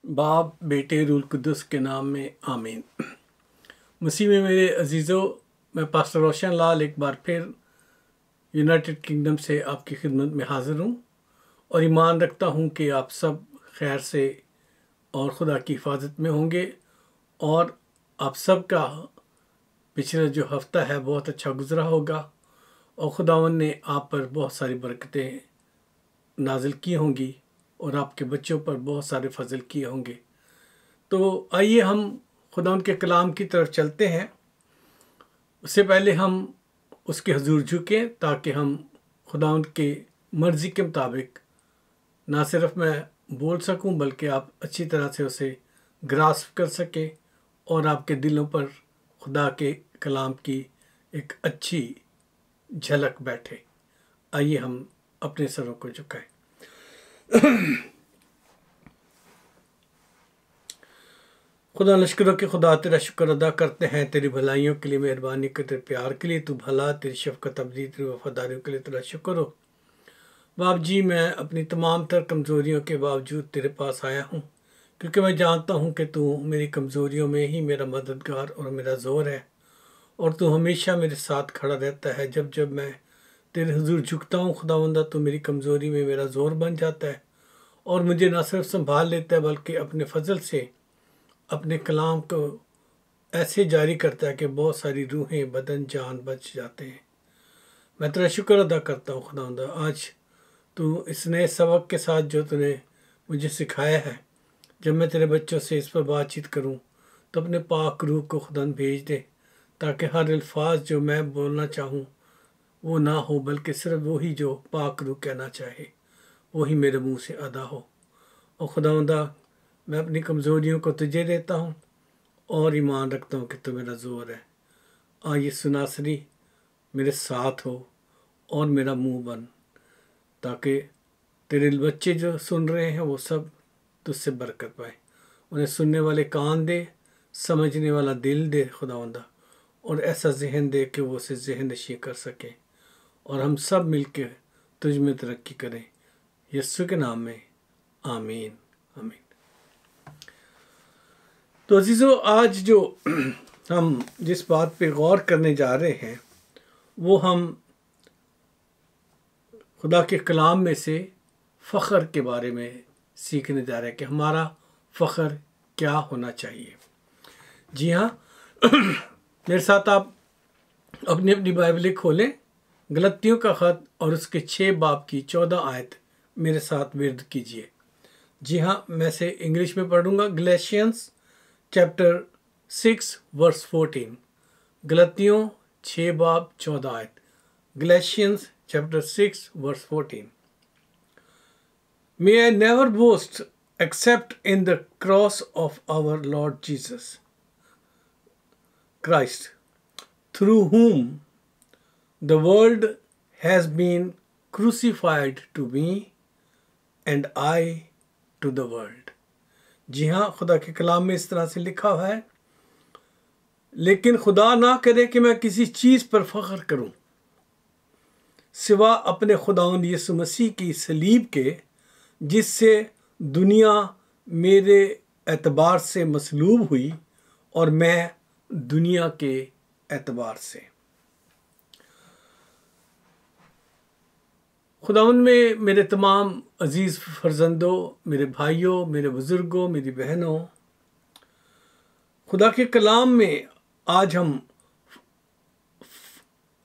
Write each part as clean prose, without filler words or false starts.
बाप बेटे रूल कुद्दुस के नाम में आमीन। मसीह में मेरे अजीज़ों, मैं पास्टर रोशन लाल एक बार फिर यूनाइटेड किंगडम से आपकी खिदमत में हाज़िर हूँ और ईमान रखता हूँ कि आप सब खैर से और खुदा की हिफाजत में होंगे और आप सब का पिछला जो हफ्ता है बहुत अच्छा गुजरा होगा और खुदावन ने आप पर बहुत सारी बरकतें नाजिल की होंगी और आपके बच्चों पर बहुत सारे फजल किए होंगे। तो आइए हम खुदा के कलाम की तरफ चलते हैं। उससे पहले हम उसके हजूर झुकें ताकि हम खुदा के मर्ज़ी के मुताबिक ना सिर्फ मैं बोल सकूं बल्कि आप अच्छी तरह से उसे ग्रास्प कर सकें और आपके दिलों पर खुदा के कलाम की एक अच्छी झलक बैठे। आइए हम अपने सरों को झुकाएं। खुदा लश्करों के खुदा तेरा शुक्र अदा करते हैं, तेरी भलाइयों के लिए, मेहरबानी के, तेरे प्यार के लिए। तू भला, तेरी शफकत अबदी, तेरी वफादारियों के लिए तेरा शुक्र हो। बाप जी, मैं अपनी तमाम तर कमज़ोरियों के बावजूद तेरे पास आया हूँ क्योंकि मैं जानता हूँ कि तू मेरी कमज़ोरियों में ही मेरा मददगार और मेरा ज़ोर है और तू हमेशा मेरे साथ खड़ा रहता है। जब जब मैं तेरे हुजूर झुकता हूँ खुदावंदा, तो मेरी कमज़ोरी में मेरा ज़ोर बन जाता है और मुझे न सिर्फ संभाल लेता है बल्कि अपने फजल से अपने कलाम को ऐसे जारी करता है कि बहुत सारी रूहें, बदन, जान बच जाते हैं। मैं तेरा शुक्र अदा करता हूँ खुदावंदा, आज तू इस नए सबक के साथ जो तूने मुझे सिखाया है, जब मैं तेरे बच्चों से इस पर बातचीत करूँ तो अपने पाक रूह को खुदा भेज दे ताकि हर अल्फाज जो मैं बोलना चाहूँ वो ना हो बल्कि सिर्फ वही जो पाक रूह कहना चाहे वही मेरे मुंह से अदा हो। और खुदावंदा, मैं अपनी कमज़ोरियों को तुझे देता हूँ और ईमान रखता हूँ कि तू मेरा ज़ोर है। ये सुनासरी मेरे साथ हो और मेरा मुंह बन ताकि तेरे बच्चे जो सुन रहे हैं वो सब तुझसे बरकत पाए। उन्हें सुनने वाले कान दे, समझने वाला दिल दे खुदावंदा, और ऐसा जहन दे कि वो उसे जहन नशी कर सकें और हम सब मिलकर तुझ में तरक्की करें। यीशु के नाम में आमीन आमीन। तो अजीज़ों, आज जो हम जिस बात पे गौर करने जा रहे हैं वो हम खुदा के कलाम में से फ़ख्र के बारे में सीखने जा रहे हैं कि हमारा फ़ख्र क्या होना चाहिए। जी हाँ, मेरे साथ आप अपनी अपनी बाइबलें खोलें, गलतियों का ख़त और उसके 6 बाब की 14 आयत मेरे साथ विर्द कीजिए। जी हाँ, मैं से इंग्लिश में पढ़ूंगा। Galatians chapter 6 verse 14। गलतियों 6 बाब 14 आयत। Galatians chapter 6 verse 14. May I never boast except in the cross of our Lord Jesus Christ, through whom the world has been crucified to me and I to the world. जी हाँ, खुदा के कलाम में इस तरह से लिखा हुआ है, लेकिन खुदा ना करे कि मैं किसी चीज़ पर फ़ख्र करूं सिवा अपने खुदावंद यीशु मसीह की सलीब के, जिससे दुनिया मेरे एतबार से मसलूब हुई और मैं दुनिया के एतबार से। खुदावंद में मेरे तमाम अजीज़ फर्जंदों, मेरे भाइयों, मेरे बुज़ुर्गों, मेरी बहनों, खुदा के कलाम में आज हम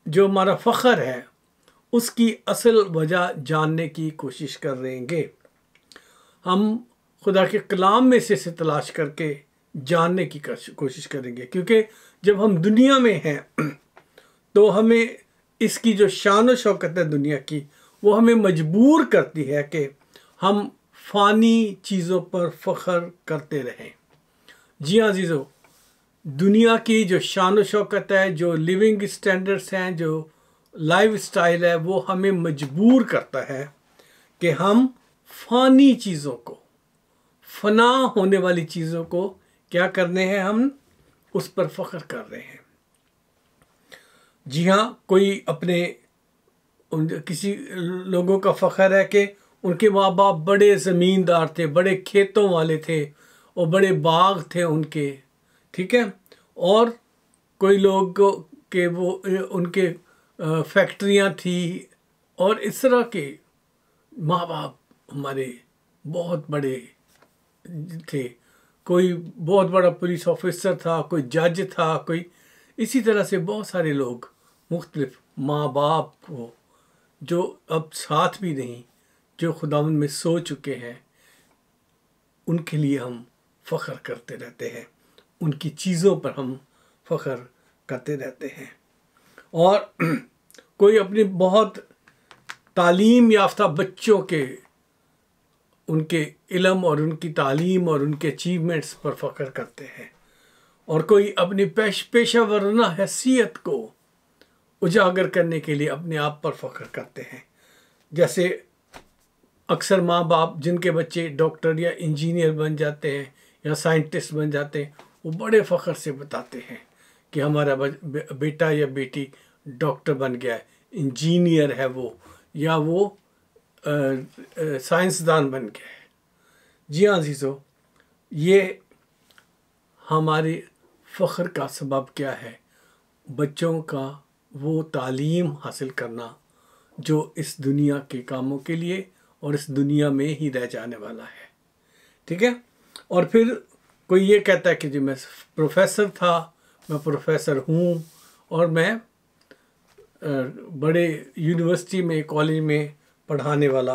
जो हमारा फ़ख्र है उसकी असल वजह जानने की कोशिश कर रहेंगे। हम खुदा के कलाम में से तलाश करके जानने की कोशिश करेंगे, क्योंकि जब हम दुनिया में हैं तो हमें इसकी जो शान व शौकत है दुनिया की, वो हमें मजबूर करती है कि हम फ़ानी चीज़ों पर फ़ख्र करते रहें। जी हाँ अजीज़ों, दुनिया की जो शान व शौकत है, जो लिविंग स्टैंडर्ड्स हैं, जो लाइफ स्टाइल है, वो हमें मजबूर करता है कि हम फ़ानी चीज़ों को, फना होने वाली चीज़ों को क्या करने हैं, हम उस पर फ़ख्र कर रहे हैं। जी हाँ, कोई अपने किसी लोगों का फ़ख्र है कि उनके माँ बाप बड़े ज़मींदार थे, बड़े खेतों वाले थे, और बड़े बाग थे उनके, ठीक है। और कोई लोग के वो उनके फैक्ट्रियां थी, और इस तरह के माँ बाप हमारे बहुत बड़े थे। कोई बहुत बड़ा पुलिस ऑफिसर था, कोई जज था, कोई इसी तरह से बहुत सारे लोग मुख्तलिफ माँ बाप को जो अब साथ भी नहीं, जो खुदावंद में सो चुके हैं, उनके लिए हम फ़ख्र करते रहते हैं, उनकी चीज़ों पर हम फ़ख्र करते रहते हैं। और कोई अपने बहुत तालीम याफ्ता बच्चों के उनके इल्म और उनकी तालीम और उनके अचीवमेंट्स पर फ़ख्र करते हैं, और कोई अपनी पेशा वरना हैसियत को उजागर करने के लिए अपने आप पर फ़ख्र करते हैं। जैसे अक्सर माँ बाप जिनके बच्चे डॉक्टर या इंजीनियर बन जाते हैं या साइंटिस्ट बन जाते हैं, वो बड़े फ़ख्र से बताते हैं कि हमारा बेटा या बेटी डॉक्टर बन गया है, इंजीनियर है वो, या वो साइंसदान बन गया है। जी हाँ अज़ीज़ों, ये हमारे फ़ख्र का सबब क्या है? बच्चों का वो तालीम हासिल करना जो इस दुनिया के कामों के लिए और इस दुनिया में ही रह जाने वाला है, ठीक है। और फिर कोई ये कहता है कि जी मैं प्रोफेसर था, मैं प्रोफेसर हूँ, और मैं बड़े यूनिवर्सिटी में कॉलेज में पढ़ाने वाला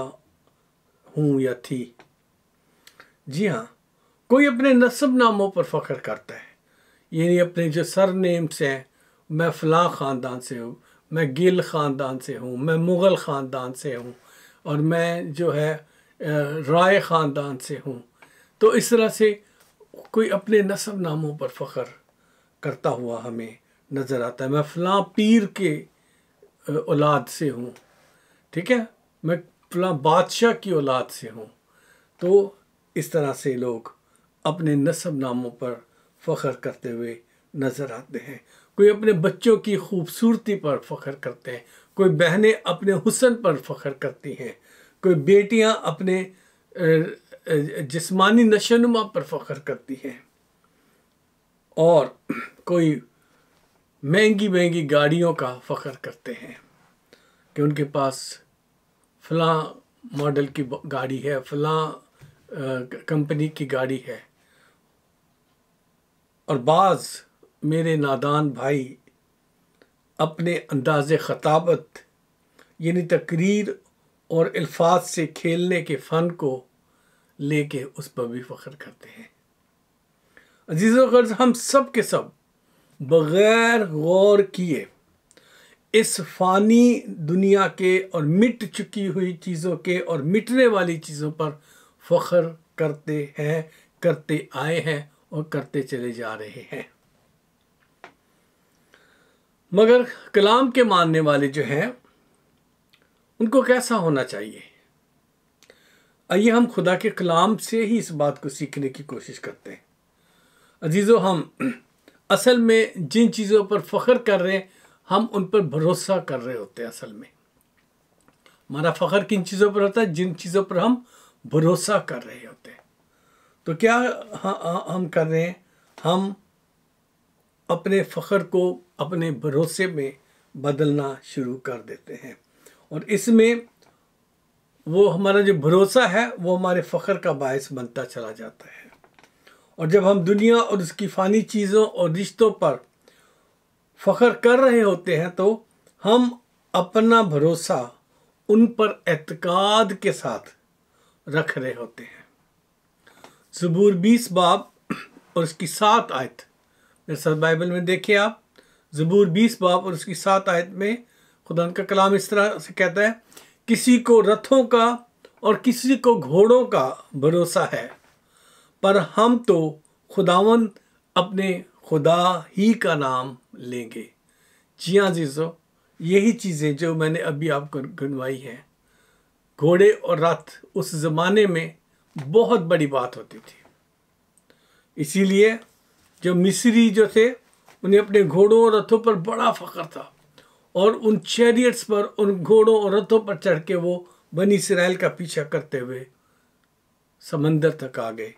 हूँ या थी। जी हाँ, कोई अपने नस्ब नामों पर फ़ख्र करता है, यानी अपने जो सरनेम्स हैं, मैं फ़लाँ ख़ानदान से हूँ, मैं गिल ख़ानदान से हूँ, मैं मुग़ल ख़ानदान से हूँ, और मैं जो है राय ख़ानदान से हूँ। तो इस तरह से कोई अपने नस्ब नामों पर फ़ख्र करता हुआ हमें नज़र आता है। मैं फ़लाँ पीर के औलाद से हूँ, ठीक है, मैं फ़लाँ बादशाह की औलाद से हूँ। तो इस तरह से लोग अपने नस्ब नामों पर फ़ख्र करते हुए नज़र आते हैं। कोई अपने बच्चों की खूबसूरती पर फ़ख्र करते हैं, कोई बहनें अपने हुस्न पर फ़ख्र करती हैं, कोई बेटियां अपने जिस्मानी नशोनुमा पर फ़ख्र करती हैं, और कोई महंगी महंगी गाड़ियों का फ़ख्र करते हैं कि उनके पास फ़लाँ मॉडल की गाड़ी है, फ़लाँ कंपनी की गाड़ी है। और बाज़ मेरे नादान भाई अपने अंदाज़े ख़ताबत यानी तकरीर और अल्फाज से खेलने के फ़न को लेके उस पर भी फ़ख्र करते हैं। अज़ीज़ों, गर्ज़ हम सब के सब बग़ैर गौर किए इस फ़ानी दुनिया के और मिट चुकी हुई चीज़ों के और मिटने वाली चीज़ों पर फ़ख्र करते हैं, करते आए हैं और करते चले जा रहे हैं। मगर कलाम के मानने वाले जो हैं उनको कैसा होना चाहिए? आइए हम खुदा के कलाम से ही इस बात को सीखने की कोशिश करते हैं। अजीज़ों, हम असल में जिन चीज़ों पर फ़ख्र कर रहे हैं, हम उन पर भरोसा कर रहे होते हैं। असल में हमारा फ़ख्र किन चीज़ों पर होता है? जिन चीज़ों पर हम भरोसा कर रहे होते हैं। तो क्या हम कर रहे हैं? हम अपने फ़ख्र को अपने भरोसे में बदलना शुरू कर देते हैं, और इसमें वो हमारा जो भरोसा है वो हमारे फ़ख्र का बायस बनता चला जाता है। और जब हम दुनिया और उसकी फ़ानी चीज़ों और रिश्तों पर फ़ख्र कर रहे होते हैं, तो हम अपना भरोसा उन पर एतकाद के साथ रख रहे होते हैं। ज़बूर 20 बाब और उसकी 7 आयत मेरे साथ बाइबल में देखिए आप। ज़बूर 20 बाब और उसकी 7 आयत में खुदा का कलाम इस तरह से कहता है, किसी को रथों का और किसी को घोड़ों का भरोसा है, पर हम तो खुदावंद अपने खुदा ही का नाम लेंगे। जी हाँ अज़ीज़ों, यही चीज़ें जो मैंने अभी आपको गिनवाई हैं, घोड़े और रथ उस ज़माने में बहुत बड़ी बात होती थी। इसीलिए जो मिस्री जो थे उन्हें अपने घोड़ों और रथों पर बड़ा फ़ख्र था, और उन चैरियट्स पर, उन घोड़ों और रथों पर चढ़ के वो बनी इसराइल का पीछा करते हुए समंदर तक आ गए।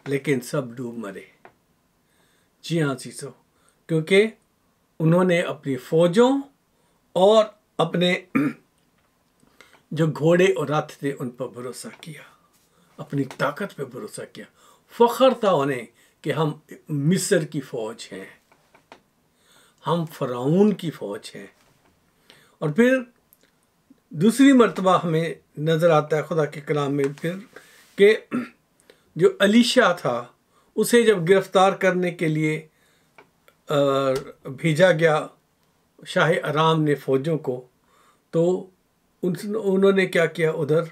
लेकिन सब डूब मरे। जी हाँ सीसो, क्योंकि उन्होंने अपनी फौजों और अपने जो घोड़े और रथ थे उन पर भरोसा किया, अपनी ताकत पे भरोसा किया। फख्र था उन्हें कि हम मिस्र की फौज हैं, हम फ़िरौन की फौज हैं। और फिर दूसरी मर्तबा हमें नज़र आता है खुदा के कलाम में फिर कि जो अलीशा था उसे जब गिरफ्तार करने के लिए भेजा गया शाह अराम ने फ़ौजों को, तो उन्होंने क्या किया, उधर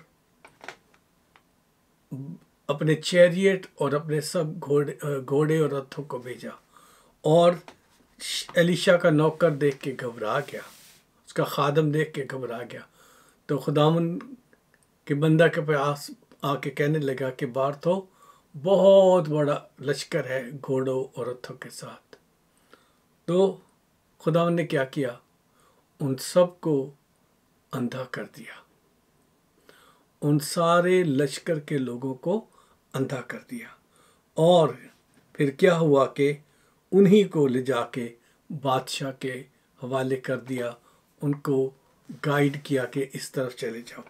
अपने चैरियट और अपने सब घोड़े और रथों को भेजा। और एलिशा का नौकर देख के घबरा गया, उसका खादम देख के घबरा गया। तो खुदावन के बंदा के पास आके कहने लगा कि बाहर तो बहुत बड़ा लश्कर है घोड़ों और रथों के साथ। तो खुदावन ने क्या किया, उन सब को अंधा कर दिया, उन सारे लश्कर के लोगों को अंधा कर दिया। और फिर क्या हुआ कि उन्हीं को ले जाके बादशाह के हवाले कर दिया, उनको गाइड किया कि इस तरफ चले जाओ।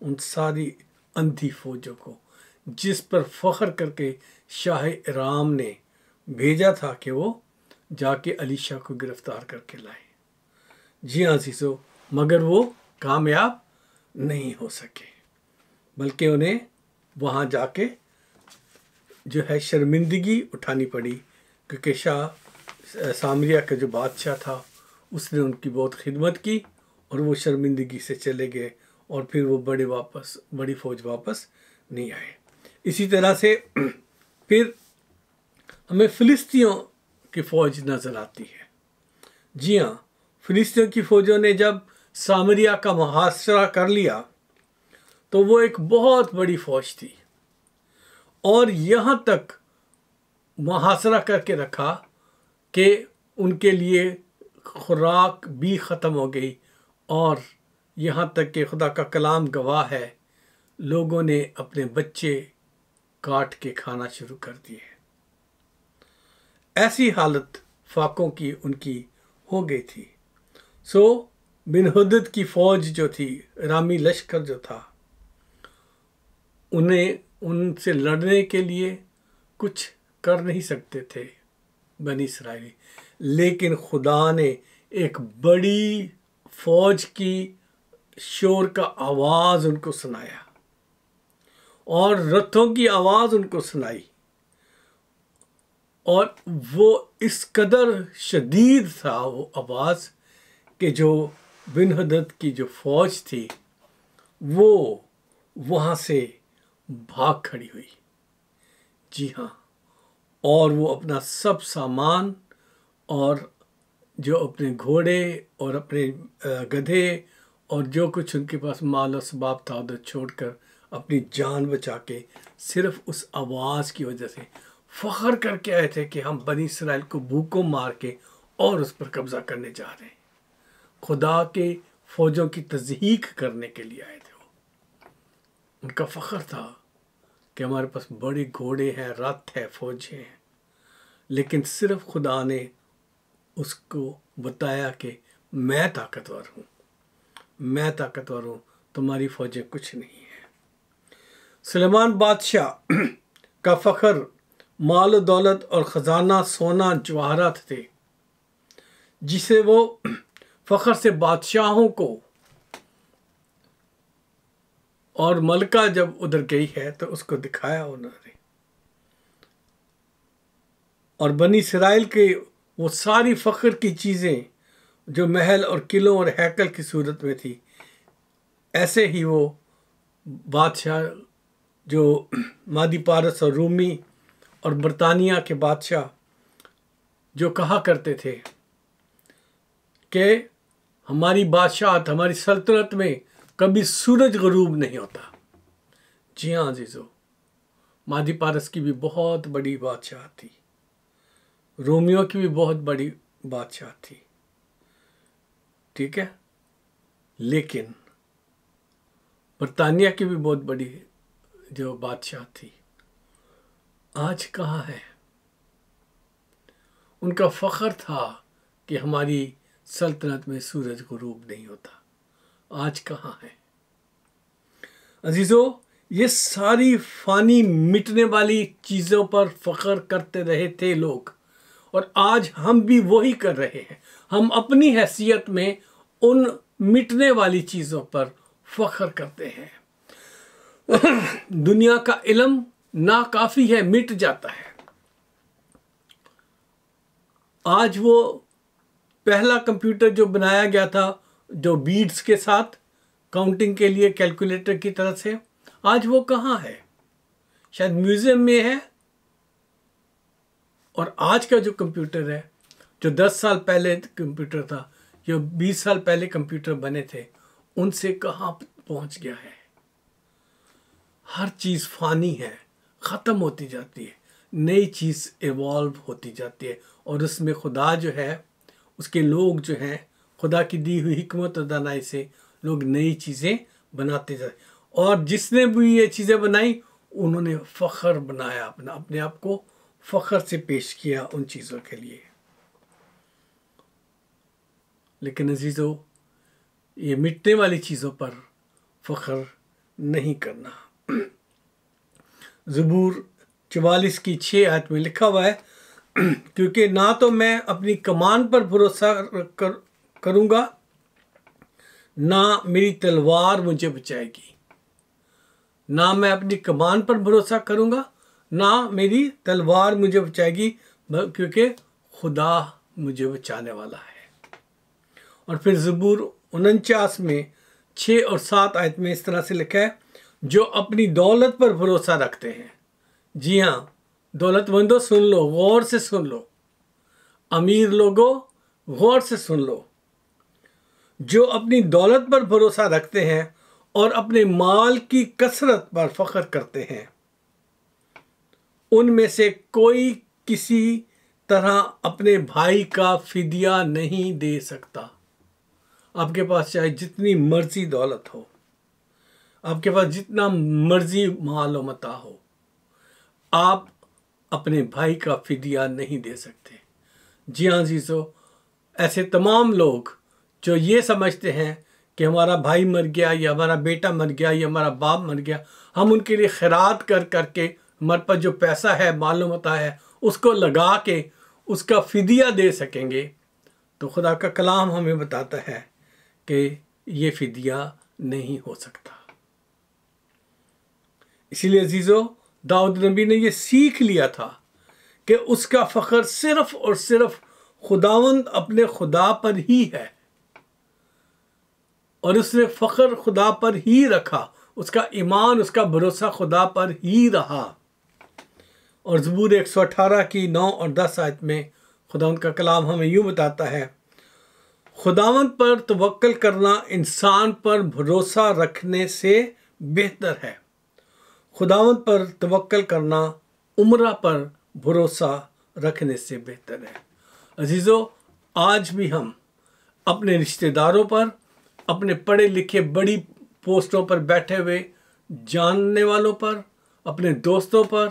उन सारी अंधी फौजों को जिस पर फख्र करके शाह इराम ने भेजा था कि वो जाके अलीशा को गिरफ्तार करके लाए। जी हाँ सीसो, मगर वो कामयाब नहीं हो सके, बल्कि उन्हें वहाँ जाके जो है शर्मिंदगी उठानी पड़ी, क्योंकि शाह सामरिया का जो बादशाह था उसने उनकी बहुत खिदमत की और वो शर्मिंदगी से चले गए और फिर वो बड़ी फौज वापस नहीं आए। इसी तरह से फिर हमें फ़िलिस्तियों की फ़ौज नज़र आती है। जी हाँ, फ़िलिस्तियों की फ़ौजों ने जब सामरिया का मुहासरा कर लिया तो वो एक बहुत बड़ी फ़ौज थी और यहाँ तक मुहासरा करके रखा कि उनके लिए खुराक भी ख़त्म हो गई। और यहाँ तक कि खुदा का कलाम गवाह है, लोगों ने अपने बच्चे काट के खाना शुरू कर दिए। ऐसी हालत फाकों की उनकी हो गई थी। सो बिन हुद्दद की फ़ौज जो थी, रामी लश्कर जो था, उन्हें उनसे लड़ने के लिए कुछ कर नहीं सकते थे बनी इसराइली, लेकिन खुदा ने एक बड़ी फौज की शोर का आवाज़ उनको सुनाया और रथों की आवाज़ उनको सुनाई। और वो इस कदर शदीद था वो आवाज़ कि जो बिन हुद्दद की जो फौज थी वो वहाँ से भाग खड़ी हुई। जी हाँ, और वो अपना सब सामान और जो अपने घोड़े और अपने गधे और जो कुछ उनके पास माल और सबाब था उधर छोड़कर अपनी जान बचा के सिर्फ उस आवाज़ की वजह से फ़ख्र करके आए थे कि हम बनी इसराइल को भूखों मार के और उस पर कब्ज़ा करने जा रहे हैं। खुदा के फ़ौजों की तज़हीक करने के लिए आए थे। वो उनका फ़ख्र था कि हमारे पास बड़े घोड़े हैं, रथ है, फौजें हैं। लेकिन सिर्फ खुदा ने उसको बताया कि मैं ताकतवर हूँ, मैं ताकतवर हूँ, तुम्हारी फौजें कुछ नहीं है। सुलेमान बादशाह का फ़ख्र माल दौलत और ख़जाना सोना जवाहरात थे, जिसे वो फ़ख्र से बादशाहों को, और मलका जब उधर गई है तो उसको दिखाया उन्होंने। और बनी इसराइल के वो सारी फ़ख्र की चीज़ें जो महल और किलों और हैकल की सूरत में थी, ऐसे ही वो बादशाह जो मादी पारस और रूमी और बरतानिया के बादशाह जो कहा करते थे कि हमारी बादशाहत, हमारी सल्तनत में कभी सूरज गरूब नहीं होता। जी हाँ अजीज़ो, मादी पारस की भी बहुत बड़ी बादशाह थी, रोमियो की भी बहुत बड़ी बादशाह थी, ठीक है, लेकिन बरतानिया की भी बहुत बड़ी जो बादशाह थी। आज कहाँ है? उनका फ़ख्र था कि हमारी सल्तनत में सूरज गुरूब नहीं होता। आज कहाँ है? अजीज़ों, ये सारी फ़ानी मिटने वाली चीज़ों पर फ़ख्र करते रहे थे लोग, और आज हम भी वही कर रहे हैं। हम अपनी हैसियत में उन मिटने वाली चीज़ों पर फ़ख्र करते हैं। दुनिया का इल्म नाकाफ़ी है, मिट जाता है। आज वो पहला कंप्यूटर जो बनाया गया था, जो बीट्स के साथ काउंटिंग के लिए कैलकुलेटर की तरह से, आज वो कहाँ है? शायद म्यूजियम में है। और आज का जो कंप्यूटर है, जो 10 साल पहले कंप्यूटर था, जो 20 साल पहले कंप्यूटर बने थे, उनसे कहाँ पहुंच गया है? हर चीज़ फानी है, ख़त्म होती जाती है, नई चीज़ इवॉल्व होती जाती है, और उसमें खुदा जो है, उसके लोग जो हैं, खुदा की दी हुई हिकमत और दानाई से लोग नई चीज़ें बनाते जाते। और जिसने भी ये चीज़ें बनाई, उन्होंने फ़ख्र बनाया, अपने आप को फ़ख्र से पेश किया उन चीज़ों के लिए। लेकिन अजीज़ों, ये मिटने वाली चीज़ों पर फ़ख्र नहीं करना। ज़बूर 44 की 6 आयत में लिखा हुआ है, क्योंकि ना तो मैं अपनी कमान पर भरोसा करूँगा, ना मेरी तलवार मुझे बचाएगी। ना मैं अपनी कमान पर भरोसा करूँगा, ना मेरी तलवार मुझे बचाएगी, क्योंकि खुदा मुझे बचाने वाला है। और फिर ज़बूर 49 में 6 और 7 आयत में इस तरह से लिखा है, जो अपनी दौलत पर भरोसा रखते हैं। जी हाँ, दौलतमंदों सुन लो, गौर से सुन लो। अमीर लोगों, गौर से सुन लो। जो अपनी दौलत पर भरोसा रखते हैं और अपने माल की कसरत पर फ़ख्र करते हैं, उनमें से कोई किसी तरह अपने भाई का फिदिया नहीं दे सकता। आपके पास चाहे जितनी मर्जी दौलत हो, आपके पास जितना मर्जी माल और मता हो, आप अपने भाई का फिदिया नहीं दे सकते। जी हाँ अज़ीज़ों, ऐसे तमाम लोग जो ये समझते हैं कि हमारा भाई मर गया, या हमारा बेटा मर गया, या हमारा बाप मर गया, हम उनके लिए खैरात कर करके हमारे पास जो पैसा है, मालूम होता है, उसको लगा के उसका फिदिया दे सकेंगे, तो खुदा का कलाम हमें बताता है कि ये फिदिया नहीं हो सकता। इसीलिए अजीज़ों, दाऊद नबी ने ये सीख लिया था कि उसका फ़ख्र सिर्फ और सिर्फ खुदावंद अपने खुदा पर ही है, और उसने फ़ख्र खुदा पर ही रखा। उसका ईमान, उसका भरोसा खुदा पर ही रहा। और ज़बूर 118 की 9 और 10 आयत में खुदावंद का कलाम हमें यूँ बताता है, खुदावंद पर तवक्कल करना इंसान पर भरोसा रखने से बेहतर है। खुदावंद पर तवक्कल करना उम्रा पर भरोसा रखने से बेहतर है। अजीज़ों, आज भी हम अपने रिश्तेदारों पर, अपने पढ़े लिखे बड़ी पोस्टों पर बैठे हुए जानने वालों पर, अपने दोस्तों पर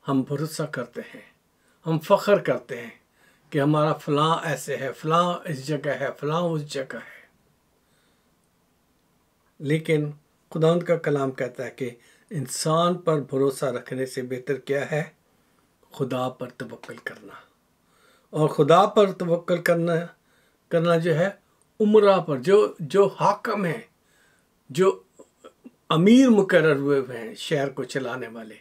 हम भरोसा करते हैं, हम फ़ख्र करते हैं कि हमारा फ़लाँ ऐसे है, फ़लाँ इस जगह है, फ़लाँ उस जगह है। लेकिन खुदावंद का कलाम कहता है कि इंसान पर भरोसा रखने से बेहतर क्या है? खुदा पर तवक्कल करना। और खुदा पर तवक्कल करना जो है, उमरा पर, जो हाकम है, जो अमीर मुकर्रर हुए हैं शहर को चलाने वाले,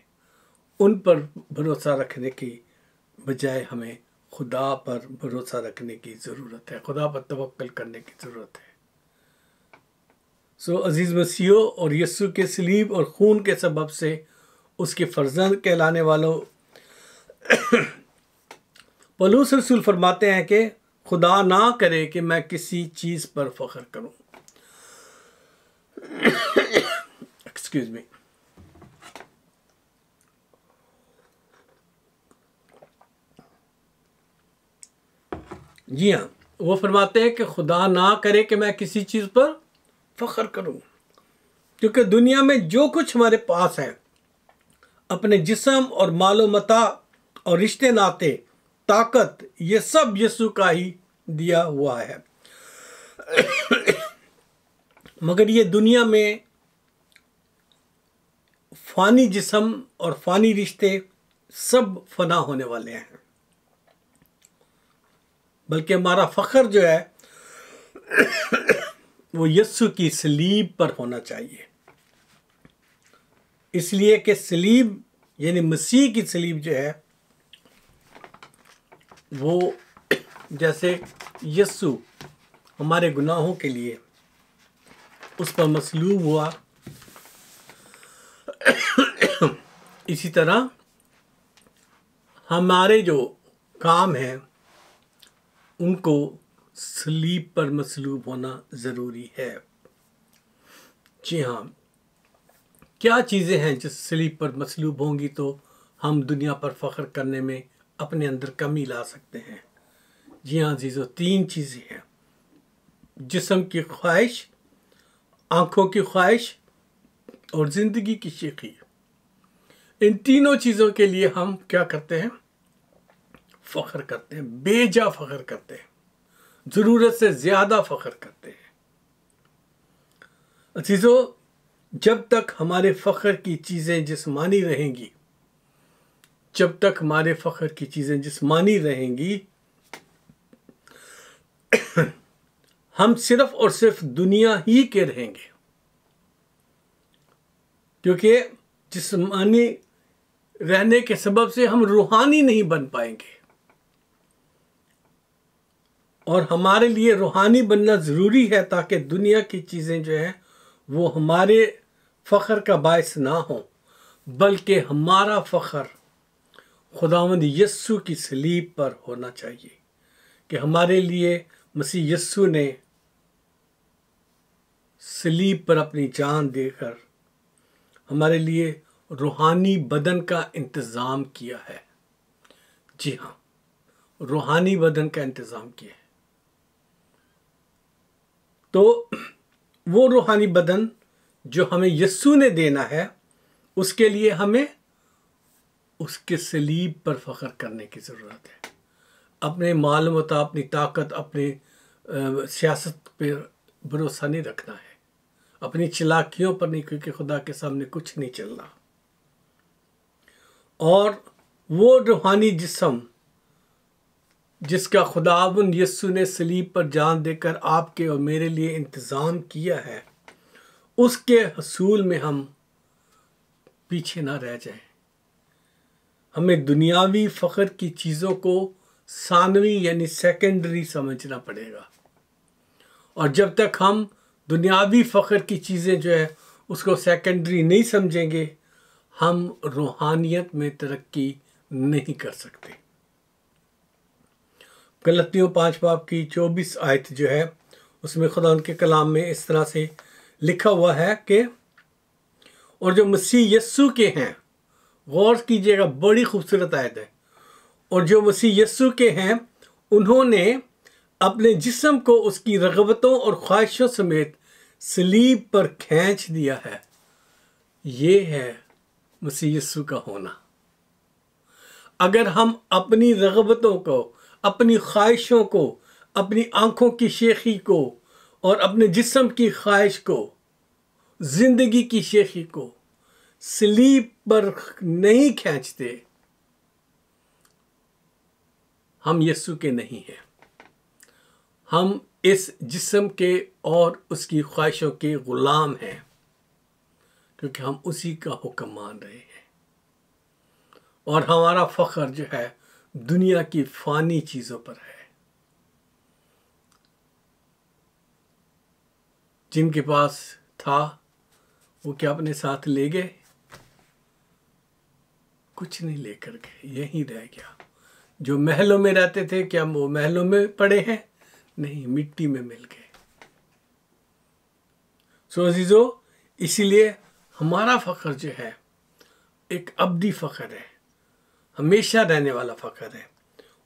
उन पर भरोसा रखने की बजाय हमें खुदा पर भरोसा रखने की ज़रूरत है, खुदा पर तवक्कल करने की ज़रूरत है। सो अज़ीज़ मसीहो और यस्सु के सलीब और खून के सबब से उसके फर्जंद कहलाने वालों, पौलुस रसूल फरमाते हैं कि खुदा ना करे कि मैं किसी चीज़ पर फ़ख्र करूं। Excuse me. जी हाँ, वो फरमाते हैं कि खुदा ना करे कि मैं किसी चीज़ पर फ़ख्र करूं, क्योंकि दुनिया में जो कुछ हमारे पास है, अपने जिस्म और मालो मता और रिश्ते नाते, ताकत, ये सब यीशु का ही दिया हुआ है। मगर ये दुनिया में फानी जिस्म और फानी रिश्ते सब फना होने वाले हैं, बल्कि हमारा फख्र जो है वो यीशु की सलीब पर होना चाहिए। इसलिए कि सलीब यानी मसीह की सलीब जो है वो जैसे यीशु हमारे गुनाहों के लिए उस पर मसलूब हुआ, इसी तरह हमारे जो काम हैं उनको सलीब पर मसलूब होना ज़रूरी है। जी हाँ, क्या चीज़ें हैं जो सलीब पर मसलूब होंगी तो हम दुनिया पर फ़ख्र करने में अपने अंदर कमी ला सकते हैं। जी हाँ अज़ीज़ों, 3 चीज़ें हैं, जिस्म की ख्वाहिश, आँखों की ख्वाहिश और ज़िंदगी की शेखी। इन तीनों चीज़ों के लिए हम क्या करते हैं? फ़ख्र करते हैं, बेजा फ़ख्र करते हैं, ज़रूरत से ज़्यादा फ़ख्र करते हैं। अज़ीज़ों, जब तक हमारे फ़ख्र की चीज़ें जिस्मानी रहेंगी, जब तक हमारे फ़ख्र की चीज़ें जिस्मानी रहेंगी, हम सिर्फ और सिर्फ दुनिया ही के रहेंगे, क्योंकि जिस्मानी रहने के सबब से हम रूहानी नहीं बन पाएंगे। और हमारे लिए रूहानी बनना ज़रूरी है ताकि दुनिया की चीज़ें जो हैं वो हमारे फ़ख्र का बायस ना हो, बल्कि हमारा फ़ख्र खुदावंद यीशु की सलीब पर होना चाहिए कि हमारे लिए मसीह यीशु ने सलीब पर अपनी जान देकर हमारे लिए रूहानी बदन का इंतज़ाम किया है। जी हाँ, रूहानी बदन का इंतज़ाम किया है। तो वो रूहानी बदन जो हमें यीशु ने देना है, उसके लिए हमें उसके सलीब पर फ़ख्र करने की ज़रूरत है। अपने मालूमात, अपनी ताकत, अपने सियासत पर भरोसा नहीं रखना है, अपनी चालाकियों पर नहीं, क्योंकि खुदा के सामने कुछ नहीं चलना। और वो रूहानी जिस्म जिसका खुदावंद यीशु ने सलीब पर जान देकर आपके और मेरे लिए इंतज़ाम किया है, उसके हसूल में हम पीछे ना रह जाएं। हमें दुनियावी फ़ख्र की चीज़ों को सानवी यानी सेकेंडरी समझना पड़ेगा। और जब तक हम दुनियावी फ़ख्र की चीज़ें जो है उसको सेकेंडरी नहीं समझेंगे, हम रूहानियत में तरक्की नहीं कर सकते। गलतियों 5 बाब की 24 आयत जो है उसमें खुदा उनके कलाम में इस तरह से लिखा हुआ है कि और जो मसीह यीशु के हैं, गौर कीजिएगा, बड़ी खूबसूरत आयत है, और जो मसीह यीशु के हैं उन्होंने अपने जिस्म को उसकी रग़बतों और ख्वाहिशों समेत सलीब पर खींच दिया है। ये है मसीह यीशु का होना। अगर हम अपनी रग़बतों को, अपनी ख्वाहिशों को, अपनी आँखों की शेखी को और अपने जिस्म की ख्वाहिश को, ज़िंदगी की शेखी को सलीब पर नहीं खींचते, हम यीशु के नहीं हैं। हम इस जिस्म के और उसकी ख्वाहिशों के ग़ुलाम हैं, क्योंकि हम उसी का हुक्म मान रहे हैं। और हमारा फ़ख्र जो है दुनिया की फ़ानी चीज़ों पर है। जिनके पास था वो क्या अपने साथ ले गए? कुछ नहीं लेकर गए, यहीं रह गया। जो महलों में रहते थे, क्या वो महलों में पड़े हैं? नहीं, मिट्टी में मिल गए। सो अजीज़ों, इसीलिए हमारा फ़ख्र जो है एक अब्दी फ़ख्र है, हमेशा रहने वाला फ़ख्र है,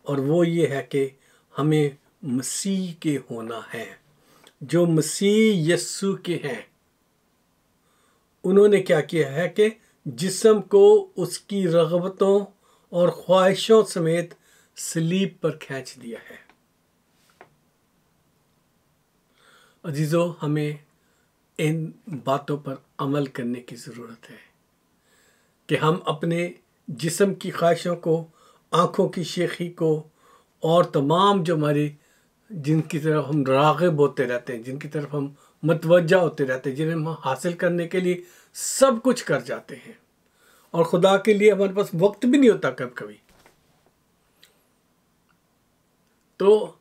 और वो ये है कि हमें मसीह के होना है। जो मसीह यीशु के हैं उन्होंने क्या किया है कि जिस्म को उसकी रग़बतों और ख्वाहिशों समेत सलीब पर खींच दिया है। अजीज़ों, हमें इन बातों पर अमल करने की ज़रूरत है कि हम अपने जिस्म की ख्वाहिशों को, आँखों की शेखी को और तमाम जो हमारी जिनकी तरफ हम राग़िब होते रहते हैं, जिनकी तरफ हम मतवज्जा होते रहते हैं, जिन्हें हम हासिल करने के लिए सब कुछ कर जाते हैं और खुदा के लिए हमारे पास वक्त भी नहीं होता कभी कभी, तो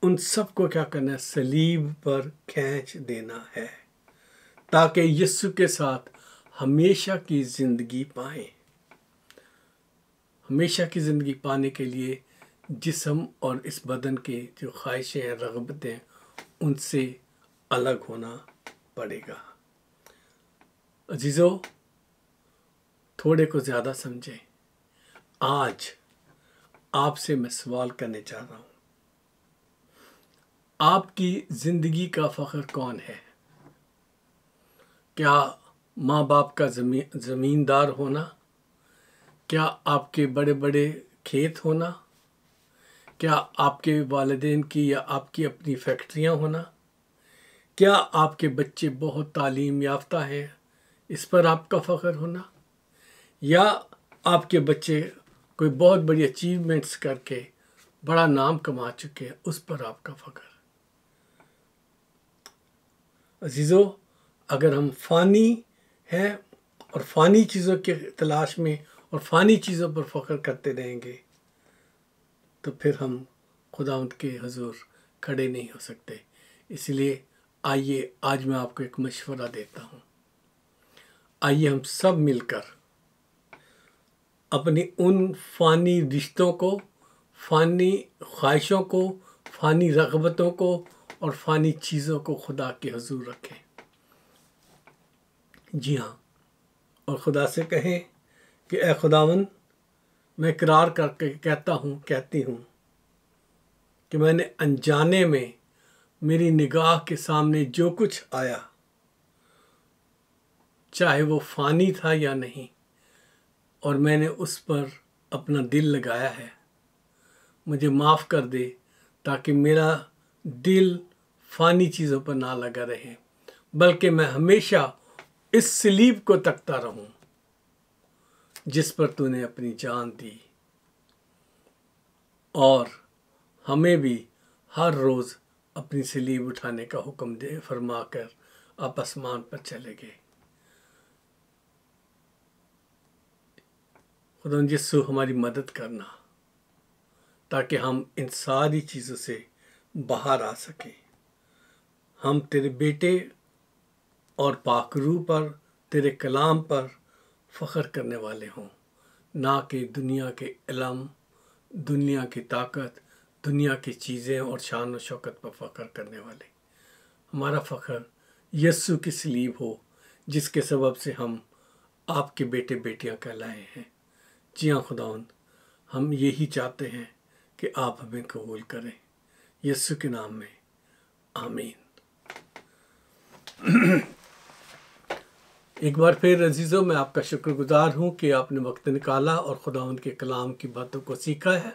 उन सब को क्या करना है? सलीब पर खींच देना है ताकि यीशु के साथ हमेशा की ज़िंदगी पाएं। हमेशा की ज़िंदगी पाने के लिए जिस्म और इस बदन के जो ख्वाहिशें हैं, रग़बतें, उनसे अलग होना पड़ेगा। अजीज़ों, थोड़े को ज़्यादा समझें। आज आपसे मैं सवाल करने चाह रहा हूँ, आपकी ज़िंदगी का फ़ख्र कौन है? क्या माँ बाप का ज़मींदार होना? क्या आपके बड़े बड़े खेत होना? क्या आपके वालिदैन की या आपकी अपनी फैक्ट्रियाँ होना? क्या आपके बच्चे बहुत तालीम याफ्ता हैं, इस पर आपका फ़ख्र होना? या आपके बच्चे कोई बहुत बड़ी अचीवमेंट्स करके बड़ा नाम कमा चुके हैं, उस पर आपका फ़ख्र? अजीज़ों, अगर हम फ़ानी हैं और फ़ानी चीज़ों की तलाश में और फ़ानी चीज़ों पर फ़ख्र करते रहेंगे तो फिर हम खुदावंद के हुज़ूर खड़े नहीं हो सकते। इसलिए आइए आज मैं आपको एक मशवरा देता हूँ। आइए हम सब मिलकर अपनी उन फ़ानी रिश्तों को, फ़ानी ख्वाहिशों को, फ़ानी रग़बतों को और फ़ानी चीज़ों को खुदा के हुज़ूर रखें। जी हाँ, और खुदा से कहें कि ए खुदावन, मैं इकरार करके कहती हूँ कि मैंने अनजाने में मेरी निगाह के सामने जो कुछ आया, चाहे वो फ़ानी था या नहीं, और मैंने उस पर अपना दिल लगाया है, मुझे माफ़ कर दे ताकि मेरा दिल फ़ानी चीज़ों पर ना लगा रहे, बल्कि मैं हमेशा इस सलीब को तकता रहूं जिस पर तूने अपनी जान दी। और हमें भी हर रोज़ अपनी सलीब उठाने का हुक्म दे फरमाकर आप आसमान पर चले गए। खुदा यीशु हमारी मदद करना ताकि हम इन सारी चीज़ों से बाहर आ सकें। हम तेरे बेटे और पाकरू पर, तेरे कलाम पर फ़ख्र करने वाले हों, ना कि दुनिया के इल्म, दुनिया की ताकत, दुनिया की चीज़ें और शान और शौकत पर फ़ख्र करने वाले। हमारा फ़ख्र यीशु की सलीब हो, जिसके सबब से हम आपके बेटे बेटियां कहलाए हैं। जी हाँ खुदावंद, हम यही चाहते हैं कि आप हमें कबूल करें। यीशु के नाम में आमीन। एक बार फिर अजीज़ों, मैं आपका शुक्रगुजार हूँ कि आपने वक्त निकाला और खुदावंद के कलाम की बातों को सीखा है।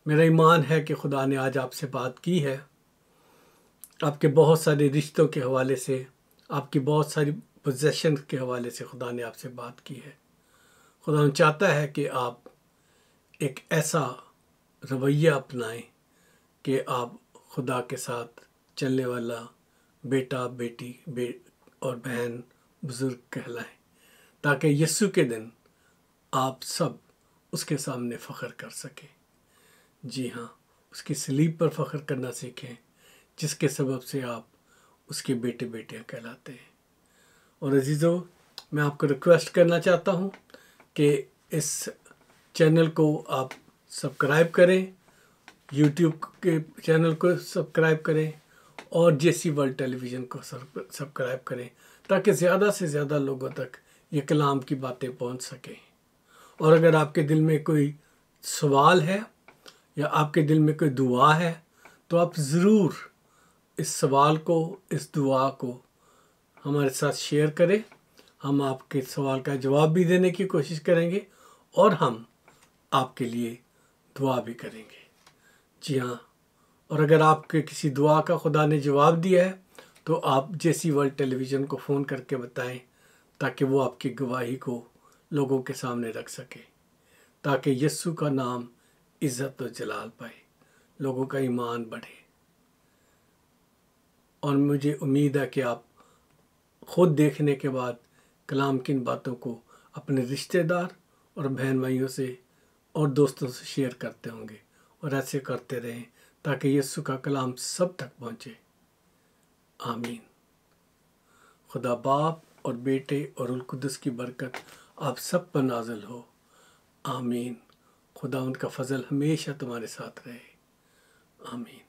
मेरा ईमान है कि खुदा ने आज आपसे बात की है, आपके बहुत सारे रिश्तों के हवाले से, आपकी बहुत सारी पोजेशन के हवाले से खुदा ने आपसे बात की है। खुदा चाहता है कि आप एक ऐसा रवैया अपनाएं कि आप खुदा के साथ चलने वाला बेटा, बेटी, और बहन, बुज़ुर्ग कहलाएं, ताकि यीशु के दिन आप सब उसके सामने फ़ख्र कर सकें। जी हाँ, उसकी सलीब पर फ़ख्र करना सीखें, जिसके सबब से आप उसके बेटे बेटियां कहलाते हैं। और अजीज़ों, मैं आपको रिक्वेस्ट करना चाहता हूँ कि इस चैनल को आप सब्सक्राइब करें, यूट्यूब के चैनल को सब्सक्राइब करें और जेसी वर्ल्ड टेलीविज़न को सब्सक्राइब करें, ताकि ज़्यादा से ज़्यादा लोगों तक ये कलाम की बातें पहुंच सकें। और अगर आपके दिल में कोई सवाल है या आपके दिल में कोई दुआ है, तो आप ज़रूर इस सवाल को, इस दुआ को हमारे साथ शेयर करें। हम आपके सवाल का जवाब भी देने की कोशिश करेंगे और हम आपके लिए दुआ भी करेंगे। जी हाँ, और अगर आपके किसी दुआ का खुदा ने जवाब दिया है तो आप जेसी वर्ल्ड टेलीविज़न को फ़ोन करके बताएं, ताकि वो आपकी गवाही को लोगों के सामने रख सके, ताकि यीशु का नाम इज़्ज़त और जलाल पाए, लोगों का ईमान बढ़े। और मुझे उम्मीद है कि आप ख़ुद देखने के बाद कलाम की इन बातों को अपने रिश्तेदार और बहन भाइयों से और दोस्तों से शेयर करते होंगे, और ऐसे करते रहें ताकि यीशु का कलाम सब तक पहुँचे। आमीन। खुदा बाप और बेटे और रूह कुद्दुस की बरकत आप सब पर नाज़िल हो। आमीन। खुदा उनका फजल हमेशा तुम्हारे साथ रहे। आमीन।